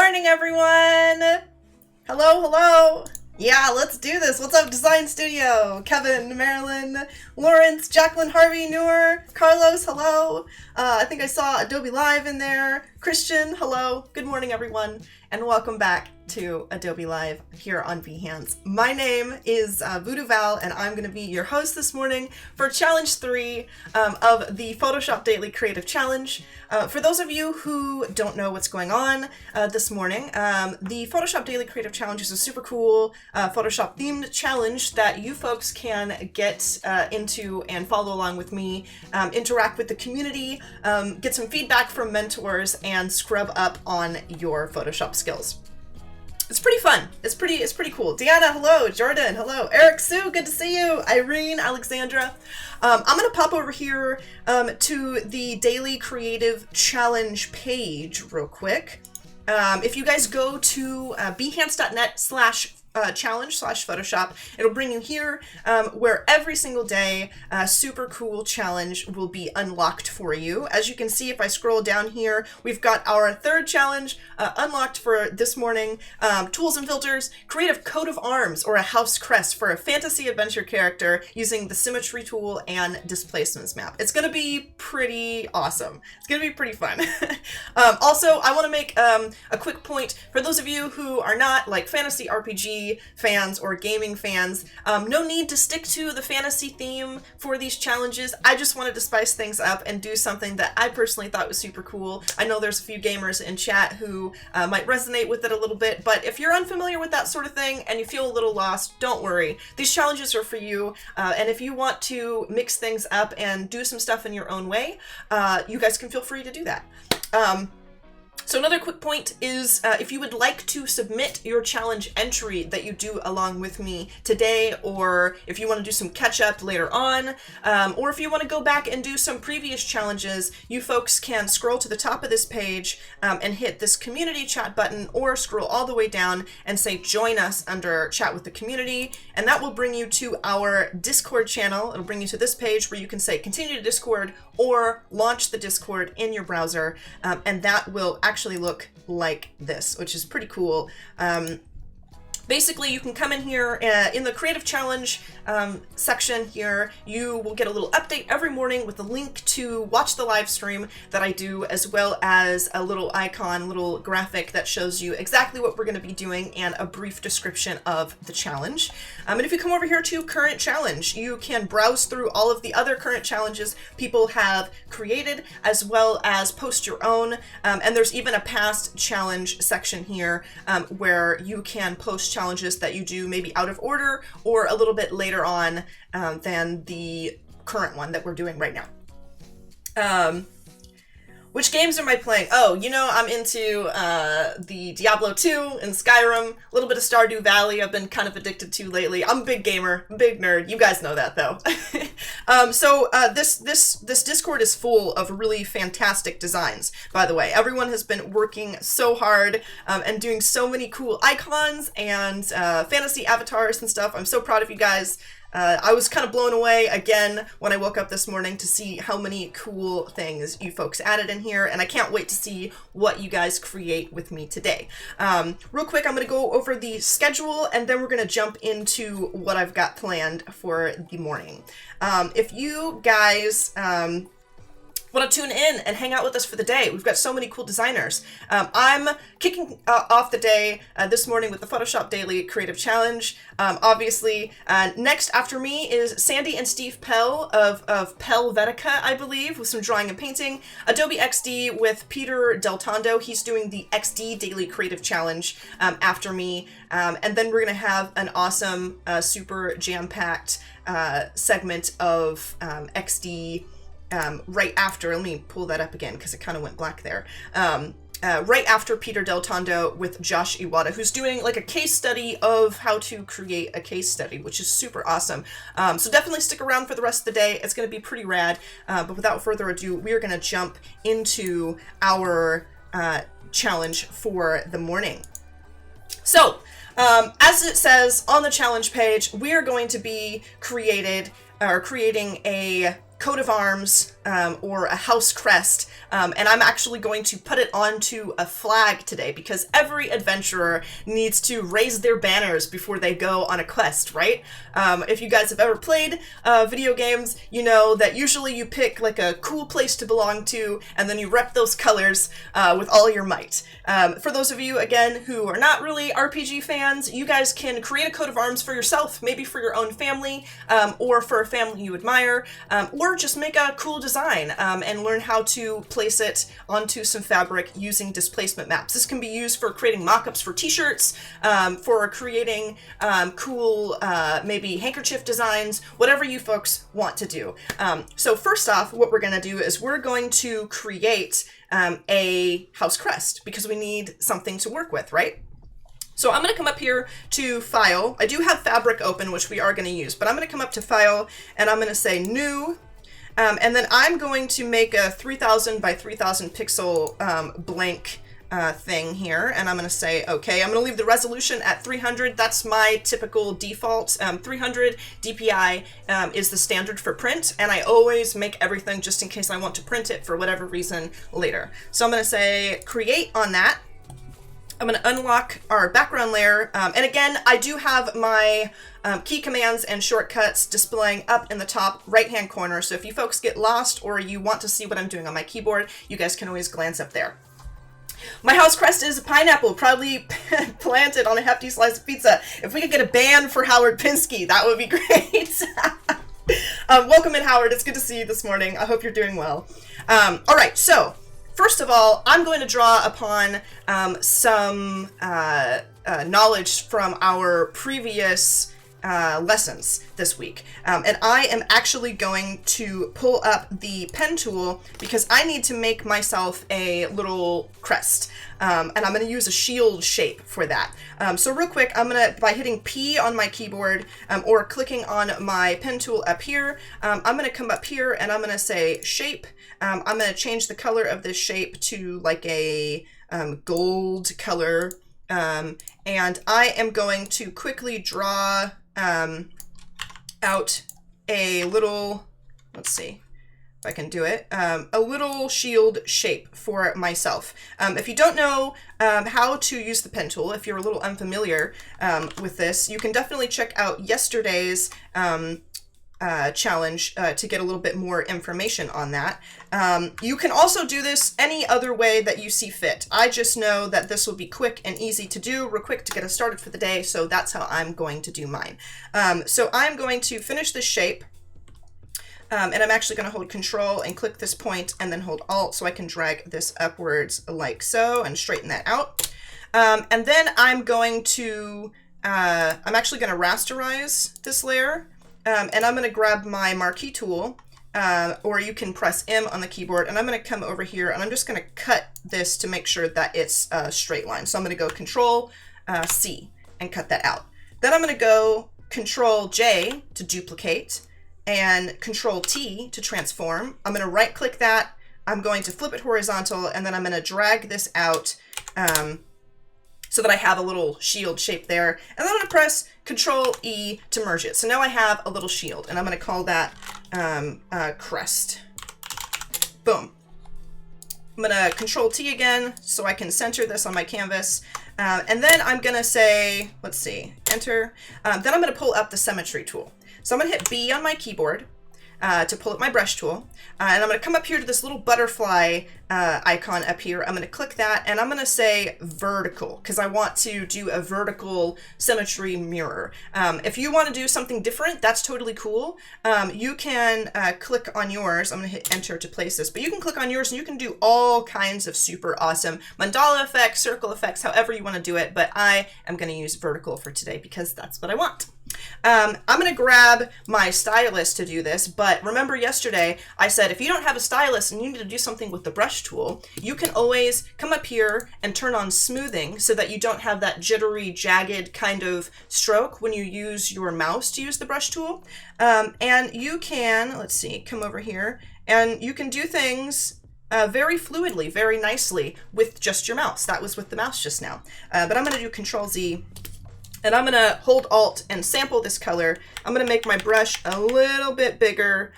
morning, everyone! Hello. Yeah, let's do this. What's up, Design Studio? Kevin, Marilyn, Lawrence, Jacqueline, Harvey, Noor, Carlos, hello. I think I saw Adobe Live in there. Christian, hello. Good morning, everyone, and welcome back to Adobe Live here on Behance. My name is Voodoo Val, and I'm going to be your host this morning for Challenge 3 of the Photoshop Daily Creative Challenge. For those of you who don't know what's going on this morning, the Photoshop Daily Creative Challenge is a super cool Photoshop themed challenge that you folks can get into and follow along with me, interact with the community, get some feedback from mentors, and scrub up on your Photoshop skills. It's pretty fun. It's pretty cool. Deanna, hello. Jordan, hello. Eric, Sue, good to see you. Irene, Alexandra. I'm going to pop over here to the Daily Creative Challenge page real quick. If you guys go to behance.net/challenge/Photoshop, it'll bring you here where every single day a super cool challenge will be unlocked for you. As you can see, if I scroll down here, we've got our third challenge unlocked for this morning. Tools and filters, create a coat of arms or a house crest for a fantasy adventure character using the Symmetry tool and Displacement Map. It's going to be pretty awesome. It's going to be pretty fun. Also, I want to make a quick point for those of you who are not like fantasy RPG fans or gaming fans. No need to stick to the fantasy theme for these challenges. I just wanted to spice things up and do something that I personally thought was super cool. I know there's a few gamers in chat who might resonate with it a little bit, but if you're unfamiliar with that sort of thing and you feel a little lost, don't worry. These challenges are for you, and if you want to mix things up and do some stuff in your own way, you guys can feel free to do that. So another quick point is if you would like to submit your challenge entry that you do along with me today, or if you want to do some catch up later on, or if you want to go back and do some previous challenges, you folks can scroll to the top of this page and hit this community chat button, or scroll all the way down and say join us under chat with the community, and that will bring you to our Discord channel. It'll bring you to this page where you can say continue to Discord or launch the Discord in your browser, and that will actually look like this, which is pretty cool. Basically, you can come in here in the Creative Challenge section here. You will get a little update every morning with a link to watch the live stream that I do, as well as a little icon, little graphic that shows you exactly what we're going to be doing and a brief description of the challenge. And if you come over here to Current Challenge, you can browse through all of the other current challenges people have created, as well as post your own. And there's even a past challenge section here where you can post challenges that you do maybe out of order or a little bit later on than the current one that we're doing right now. Which games am I playing? Oh, you know, I'm into the Diablo 2 and Skyrim, a little bit of Stardew Valley I've been kind of addicted to lately. I'm a big gamer, big nerd. You guys know that, though. This Discord is full of really fantastic designs, by the way. Everyone has been working so hard and doing so many cool icons and fantasy avatars and stuff. I'm so proud of you guys. I was kind of blown away again when I woke up this morning to see how many cool things you folks added in here, and I can't wait to see what you guys create with me today. Real quick, I'm going to go over the schedule, and then we're going to jump into what I've got planned for the morning. If you guys want to tune in and hang out with us for the day, we've got so many cool designers. I'm kicking off the day this morning with the Photoshop Daily Creative Challenge. Obviously, next after me is Sandy and Steve Pell of Pell Vetica, I believe, with some drawing and painting. Adobe XD with Peter Del Tondo. He's doing the XD Daily Creative Challenge after me. And then we're going to have an awesome, super jam-packed segment of XD right after. Let me pull that up again because it kind of went black there. Right after Peter Del Tondo with Josh Iwata, who's doing like a case study of how to create a case study, which is super awesome. So definitely stick around for the rest of the day. It's going to be pretty rad. But without further ado, we're going to jump into our challenge for the morning. So, as it says on the challenge page, we are going to be creating a coat of arms or a house crest, and I'm actually going to put it onto a flag today because every adventurer needs to raise their banners before they go on a quest, right? If you guys have ever played video games, you know that usually you pick like a cool place to belong to and then you rep those colors with all your might. For those of you, again, who are not really RPG fans, you guys can create a coat of arms for yourself, maybe for your own family, or for a family you admire, or just make a cool design and learn how to place it onto some fabric using displacement maps. This can be used for creating mock-ups for t-shirts, for creating cool maybe handkerchief designs, whatever you folks want to do. So first off, what we're going to do is we're going to create a house crest because we need something to work with, right? So I'm going to come up here to File. I do have Fabric open, which we are going to use, but I'm going to come up to File and I'm going to say New, and then I'm going to make a 3000 by 3000 pixel blank thing here, and I'm going to say okay. I'm going to leave the resolution at 300. That's my typical default. 300 DPI is the standard for print, and I always make everything just in case I want to print it for whatever reason later. So I'm going to say create on that. I'm going to unlock our background layer, and again, I do have my key commands and shortcuts displaying up in the top right-hand corner, so if you folks get lost or you want to see what I'm doing on my keyboard, you guys can always glance up there. My house crest is a pineapple, proudly planted on a hefty slice of pizza. If we could get a ban for Howard Pinsky, that would be great. Welcome in, Howard. It's good to see you this morning. I hope you're doing well. All right, so first of all, I'm going to draw upon some knowledge from our previous lessons this week. And I am actually going to pull up the pen tool because I need to make myself a little crest. And I'm going to use a shield shape for that. So real quick, I'm going to, by hitting P on my keyboard or clicking on my pen tool up here, I'm going to come up here and I'm going to say shape. I'm going to change the color of this shape to like a gold color. And I am going to quickly draw out a little, let's see if I can do it, a little shield shape for myself. If you don't know how to use the pen tool, if you're a little unfamiliar with this, you can definitely check out yesterday's challenge to get a little bit more information on that. You can also do this any other way that you see fit. I just know that this will be quick and easy to do, real quick to get us started for the day, so that's how I'm going to do mine. So I'm going to finish this shape, and I'm actually going to hold Control and click this point and then hold Alt so I can drag this upwards like so and straighten that out. And then I'm going to, I'm actually going to rasterize this layer. And I'm going to grab my marquee tool, or you can press M on the keyboard, and I'm going to come over here and I'm just going to cut this to make sure that it's a straight line. So I'm going to go Control C and cut that out. Then I'm going to go Control J to duplicate and Control T to transform. I'm going to right click that. I'm going to flip it horizontal, and then I'm going to drag this out so that I have a little shield shape there. And then I'm going to press Control E to merge it. So now I have a little shield, and I'm going to call that Crest. Boom. I'm going to Control T again so I can center this on my canvas. And then I'm going to say, let's see, Enter. Then I'm going to pull up the Symmetry tool. So I'm going to hit B on my keyboard to pull up my brush tool. And I'm going to come up here to this little butterfly icon up here. I'm going to click that, and I'm going to say vertical because I want to do a vertical symmetry mirror. If you want to do something different, that's totally cool. You can click on yours. I'm going to hit Enter to place this, but you can click on yours and you can do all kinds of super awesome mandala effects, circle effects, however you want to do it. But I am going to use vertical for today because that's what I want. I'm going to grab my stylus to do this, but remember yesterday I said if you don't have a stylus and you need to do something with the brush tool, you can always come up here and turn on smoothing so that you don't have that jittery, jagged kind of stroke when you use your mouse to use the brush tool. And you can, let's see, come over here, and you can do things very fluidly, very nicely with just your mouse. That was with the mouse just now. But I'm going to do Control Z And I'm gonna hold Alt and sample this color. I'm gonna make my brush a little bit bigger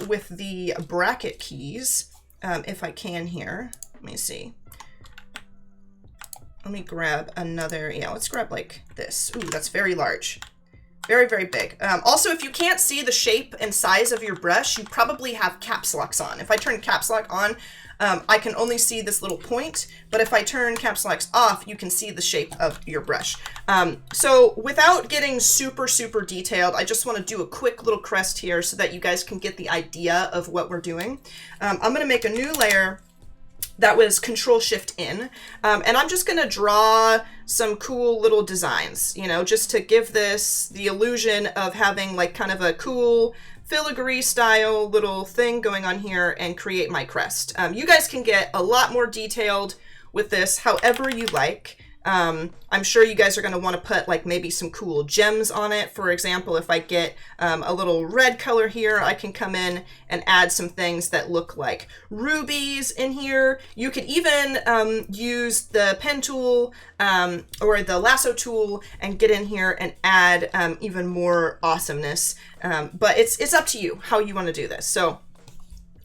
with the bracket keys, if I can here. Let me see. Let me grab another, yeah, let's grab like this. Ooh, that's very large. Very, very big. Also, if you can't see the shape and size of your brush, you probably have caps locks on. If I turn caps lock on, I can only see this little point, but if I turn caps locks off, you can see the shape of your brush. So without getting super, super detailed, I just want to do a quick little crest here so that you guys can get the idea of what we're doing. I'm going to make a new layer that was Control-Shift-In, and I'm just going to draw some cool little designs, you know, just to give this the illusion of having like kind of a cool filigree style little thing going on here and create my crest. You guys can get a lot more detailed with this however you like. I'm sure you guys are going to want to put like maybe some cool gems on it. For example, if I get a little red color here, I can come in and add some things that look like rubies in here. You could even use the pen tool or the lasso tool and get in here and add even more awesomeness. But it's up to you how you want to do this. So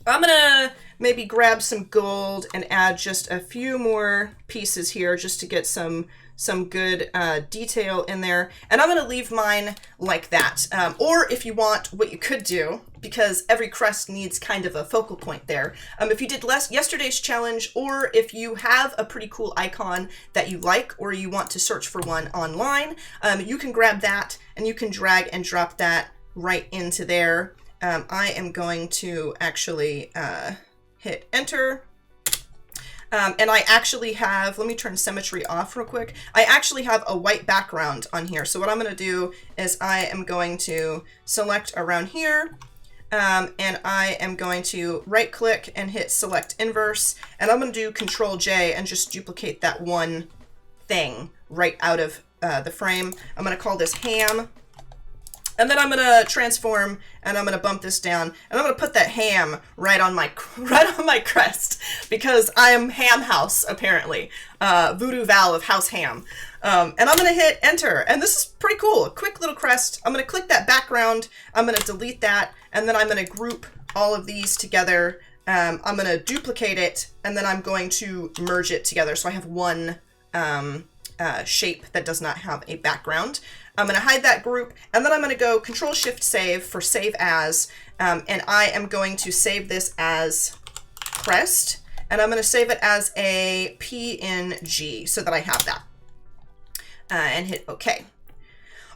I'm gonna maybe grab some gold and add just a few more pieces here just to get some good detail in there. And I'm gonna leave mine like that. Or if you want, what you could do, because every crest needs kind of a focal point there. If you did yesterday's challenge, or if you have a pretty cool icon that you like, or you want to search for one online, you can grab that and you can drag and drop that right into there. I am going to actually hit enter. And I actually have, let me turn Symmetry off real quick. I actually have a white background on here. So what I'm going to do is I am going to select around here. And I am going to right click and hit select inverse. And I'm going to do Control J and just duplicate that one thing right out of the frame. I'm going to call this ham. And then I'm going to transform and I'm going to bump this down and I'm going to put that ham right on my crest because I am Ham House, apparently. Voodoo Val of House Ham. And I'm going to hit enter. And this is pretty cool. A quick little crest. I'm going to click that background. I'm going to delete that. And then I'm going to group all of these together. I'm going to duplicate it. And then I'm going to merge it together. So I have one shape that does not have a background. I'm going to hide that group, and then I'm going to go Control-Shift-Save for Save As, and I am going to save this as Crest, and I'm going to save it as a PNG so that I have that, and hit OK.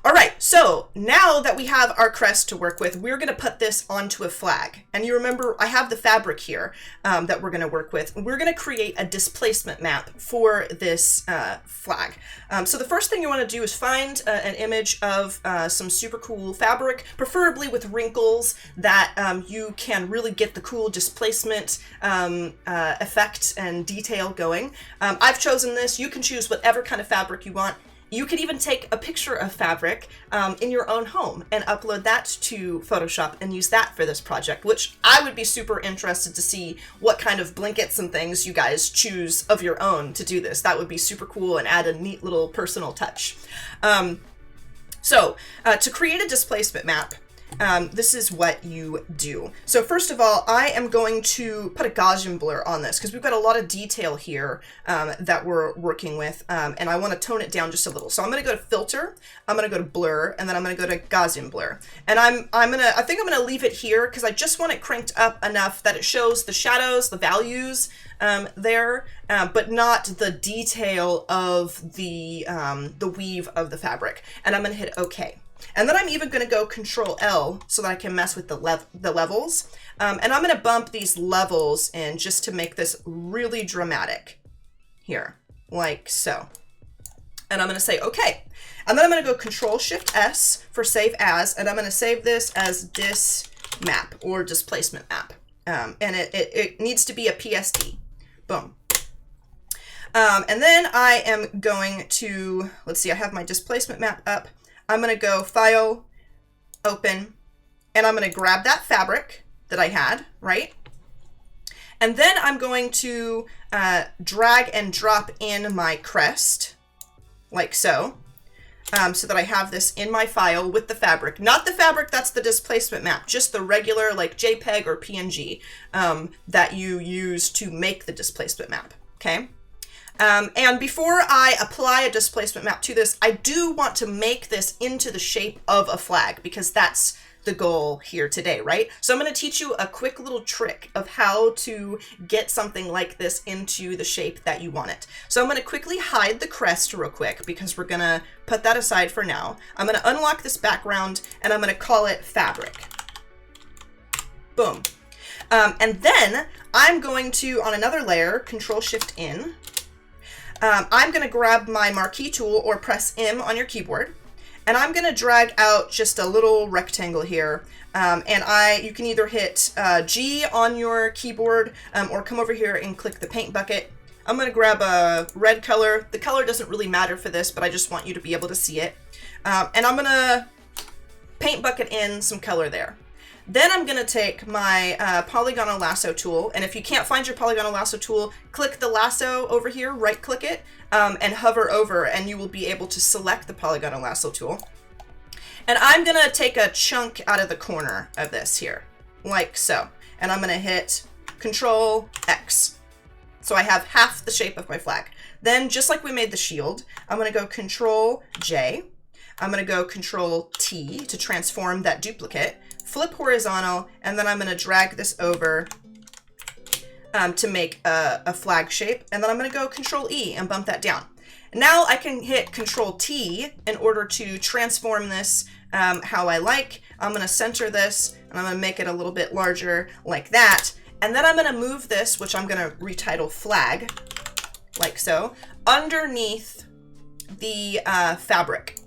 All right, so now that we have our crest to work with, we're going to put this onto a flag. And you remember, I have the fabric here that we're going to work with. We're going to create a displacement map for this flag. So the first thing you want to do is find an image of some super cool fabric, preferably with wrinkles that you can really get the cool displacement effect and detail going. I've chosen this. You can choose whatever kind of fabric you want. You could even take a picture of fabric in your own home and upload that to Photoshop and use that for this project, which I would be super interested to see what kind of blankets and things you guys choose of your own to do this. That would be super cool and add a neat little personal touch. So to create a displacement map, this is what you do. So first of all, I am going to put a Gaussian blur on this because we've got a lot of detail here that we're working with, and I want to tone it down just a little. So I'm going to go to Filter, I'm going to go to Blur, and then I'm going to go to Gaussian Blur. And I think I'm going to leave it here because I just want it cranked up enough that it shows the shadows, the values there, but not the detail of the weave of the fabric. And I'm going to hit OK. And then I'm even going to go Control L so that I can mess with the levels. And I'm going to bump these levels in just to make this really dramatic here, like so. And I'm going to say OK. And then I'm going to go Control-Shift-S for Save As, and I'm going to save this as Dis Map or Displacement Map. And it needs to be a PSD. Boom. And then I am going to, let's see, I have my displacement map up. I'm going to go File, Open, and I'm going to grab that fabric that I had, right? And then I'm going to drag and drop in my crest, like so. so that I have this in my file with the fabric. Not the fabric that's the displacement map, just the regular like JPEG or PNG that you use to make the displacement map, okay? And before I apply a displacement map to this, I do want to make this into the shape of a flag because that's the goal here today, right? So I'm going to teach you a quick little trick of how to get something like this into the shape that you want it. So I'm going to quickly hide the crest real quick because we're going to put that aside for now. I'm going to unlock this background and I'm going to call it fabric. Boom. And then I'm going to, on another layer, Control-Shift-In, I'm going to grab my marquee tool or press M on your keyboard. And I'm going to drag out just a little rectangle here. And you can either hit G on your keyboard or come over here and click the paint bucket. I'm going to grab a red color. The color doesn't really matter for this, but I just want you to be able to see it. And I'm going to paint bucket in some color there. Then I'm going to take my Polygonal Lasso tool, and if you can't find your Polygonal Lasso tool, click the lasso over here, right-click it, and hover over, and you will be able to select the Polygonal Lasso tool. And I'm going to take a chunk out of the corner of this here, like so. And I'm going to hit Control-X. So I have half the shape of my flag. Then, just like we made the shield, I'm going to go Control-J. I'm going to go Control-T to transform that duplicate. Flip horizontal, and then I'm going to drag this over to make a flag shape, and then I'm going to go Control-E and bump that down. Now I can hit Control-T in order to transform this how I like. I'm going to center this, and I'm going to make it a little bit larger like that, and then I'm going to move this, which I'm going to retitle flag, like so, underneath the fabric.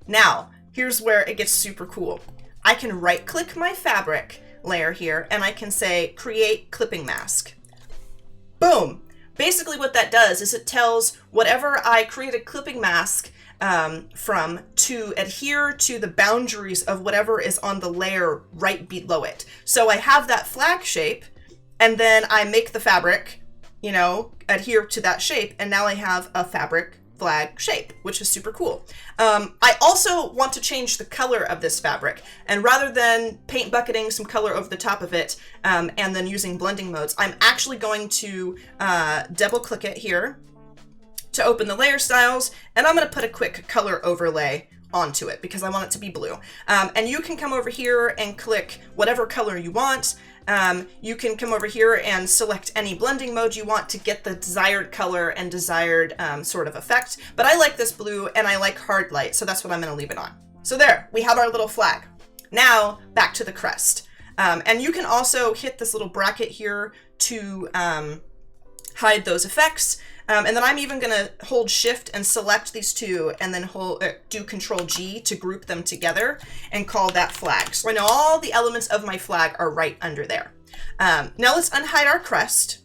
Now, here's where it gets super cool. I can right-click my fabric layer here, and I can say, create clipping mask. Boom! Basically what that does is it tells whatever I create a clipping mask from to adhere to the boundaries of whatever is on the layer right below it. So I have that flag shape, and then I make the fabric, you know, adhere to that shape, and now I have a fabric flag shape, which is super cool. I also want to change the color of this fabric, and rather than paint bucketing some color over the top of it and then using blending modes, I'm actually going to double click it here to open the layer styles, and I'm going to put a quick color overlay onto it because I want it to be blue. And you can come over here and click whatever color you want. You can come over here and select any blending mode you want to get the desired color and desired sort of effect. But I like this blue and I like hard light, so that's what I'm going to leave it on. So there, we have our little flag. Now back to the crest. And you can also hit this little bracket here to hide those effects. And then I'm even going to hold Shift and select these two and then do Control-G to group them together and call that flag. So I know all the elements of my flag are right under there. Now let's unhide our crest.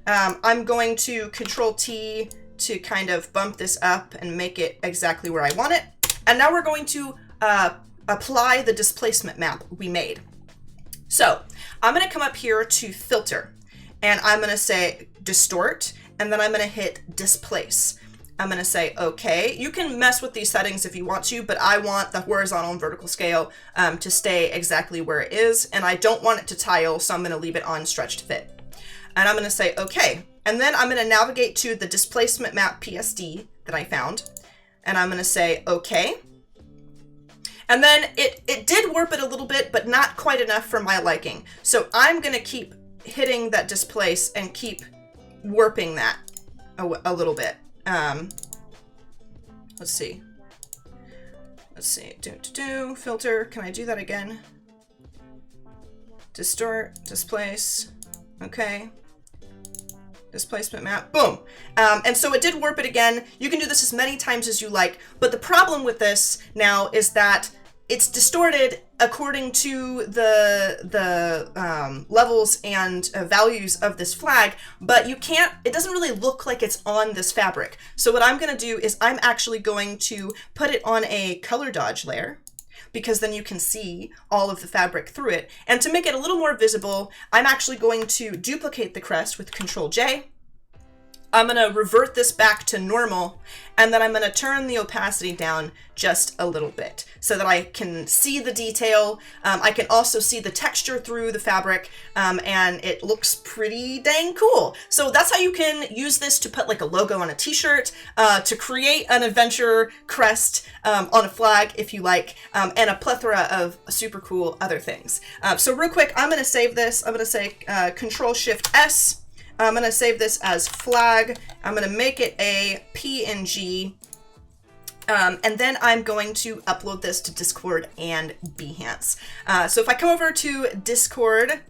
I'm going to Control-T to kind of bump this up and make it exactly where I want it. And now we're going to apply the displacement map we made. So I'm going to come up here to Filter, and I'm going to say Distort, and then I'm going to hit Displace. I'm going to say OK. You can mess with these settings if you want to, but I want the horizontal and vertical scale to stay exactly where it is, and I don't want it to tile, so I'm going to leave it on Stretch to Fit. And I'm going to say OK. And then I'm going to navigate to the Displacement Map PSD that I found, and I'm going to say OK. And then it did warp it a little bit, but not quite enough for my liking. So I'm going to keep hitting that Displace and keep warping that a little bit. Let's see. Filter. Can I do that again? Distort, displace. Okay. Displacement map. Boom. And so it did warp it again. You can do this as many times as you like, but the problem with this now is that it's distorted according to the levels and values of this flag, but it doesn't really look like it's on this fabric. So what I'm going to do is I'm actually going to put it on a color dodge layer, because then you can see all of the fabric through it. And to make it a little more visible, I'm actually going to duplicate the crest with Control-J, I'm going to revert this back to normal, and then I'm going to turn the opacity down just a little bit so that I can see the detail. I can also see the texture through the fabric, and it looks pretty dang cool. So that's how you can use this to put like a logo on a t-shirt, to create an adventure crest on a flag if you like, and a plethora of super cool other things. So real quick, I'm going to save this. I'm going to say Control-Shift-S. I'm going to save this as flag. I'm going to make it a PNG. And then I'm going to upload this to Discord and Behance. So if I come over to Discord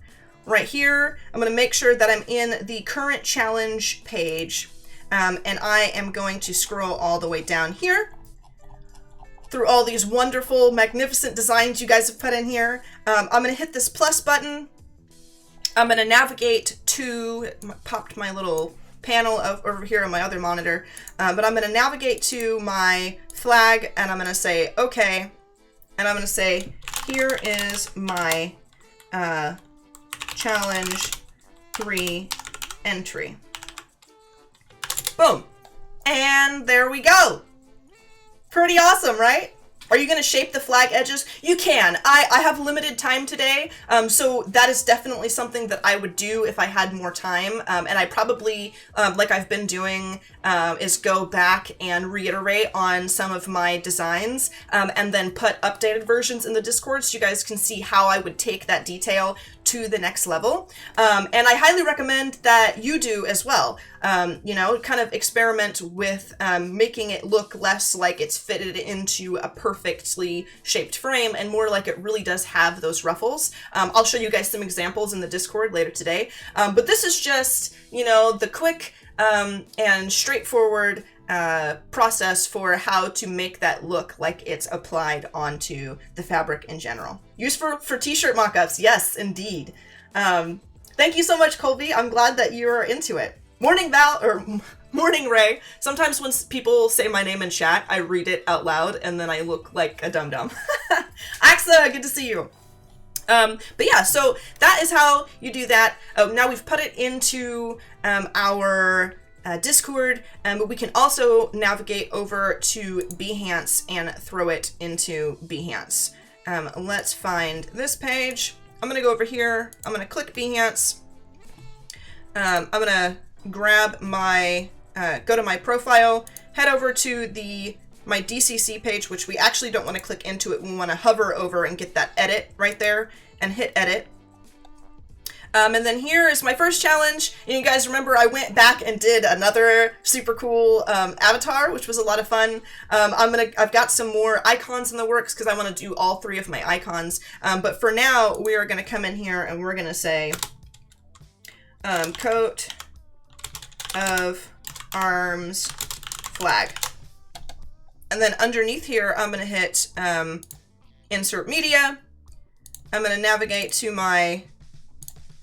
right here, I'm going to make sure that I'm in the current challenge page. And I am going to scroll all the way down here through all these wonderful, magnificent designs you guys have put in here. I'm going to hit this plus button. I'm going to navigate to, popped my little panel over here on my other monitor, but I'm going to navigate to my flag, and I'm going to say, okay, and I'm going to say, here is my challenge 3 entry. Boom. And there we go. Pretty awesome, right? Are you going to shape the flag edges? You can. I have limited time today, so that is definitely something that I would do if I had more time. And I probably, like I've been doing, is go back and reiterate on some of my designs, and then put updated versions in the Discord so you guys can see how I would take that detail to the next level. And I highly recommend that you do as well. You know, kind of experiment with making it look less like it's fitted into a perfectly shaped frame and more like it really does have those ruffles. I'll show you guys some examples in the Discord later today. But this is just, you know, the quick and straightforward process for how to make that look like it's applied onto the fabric in general. Used for t-shirt mock-ups, yes, indeed. Thank you so much, Colby. I'm glad that you're into it. Morning Val, or Morning Ray. Sometimes when people say my name in chat, I read it out loud and then I look like a dum-dum. Axa, good to see you. But yeah, so that is how you do that. Now we've put it into our Discord, but we can also navigate over to Behance and throw it into Behance. Let's find this page. I'm going to go over here. I'm going to click Behance. I'm going to grab my, go to my profile, head over to my DCC page, which we actually don't want to click into it. We want to hover over and get that edit right there and hit edit. And then here is my first challenge. And you guys remember I went back and did another super cool avatar, which was a lot of fun. I've got some more icons in the works because I want to do all 3 of my icons. But for now, we are going to come in here and we're going to say coat of arms flag. And then underneath here, I'm going to hit insert media. I'm going to navigate to my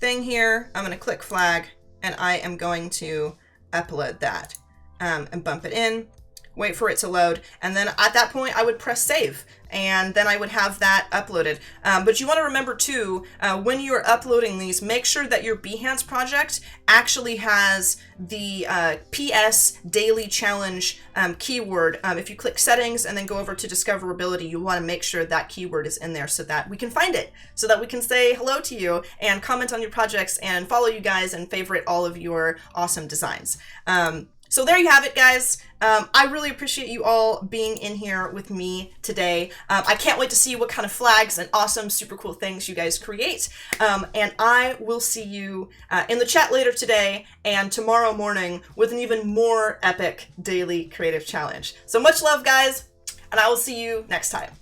thing here. I'm going to click flag and I am going to upload that and bump it in, wait for it to load. And then at that point I would press save and then I would have that uploaded. But you want to remember too, when you're uploading these, make sure that your Behance project actually has the PS daily challenge keyword. If you click settings and then go over to discoverability, you want to make sure that keyword is in there so that we can find it, so that we can say hello to you and comment on your projects and follow you guys and favorite all of your awesome designs. So there you have it, guys. I really appreciate you all being in here with me today. I can't wait to see what kind of flags and awesome, super cool things you guys create. And I will see you in the chat later today and tomorrow morning with an even more epic daily creative challenge. So much love, guys, and I will see you next time.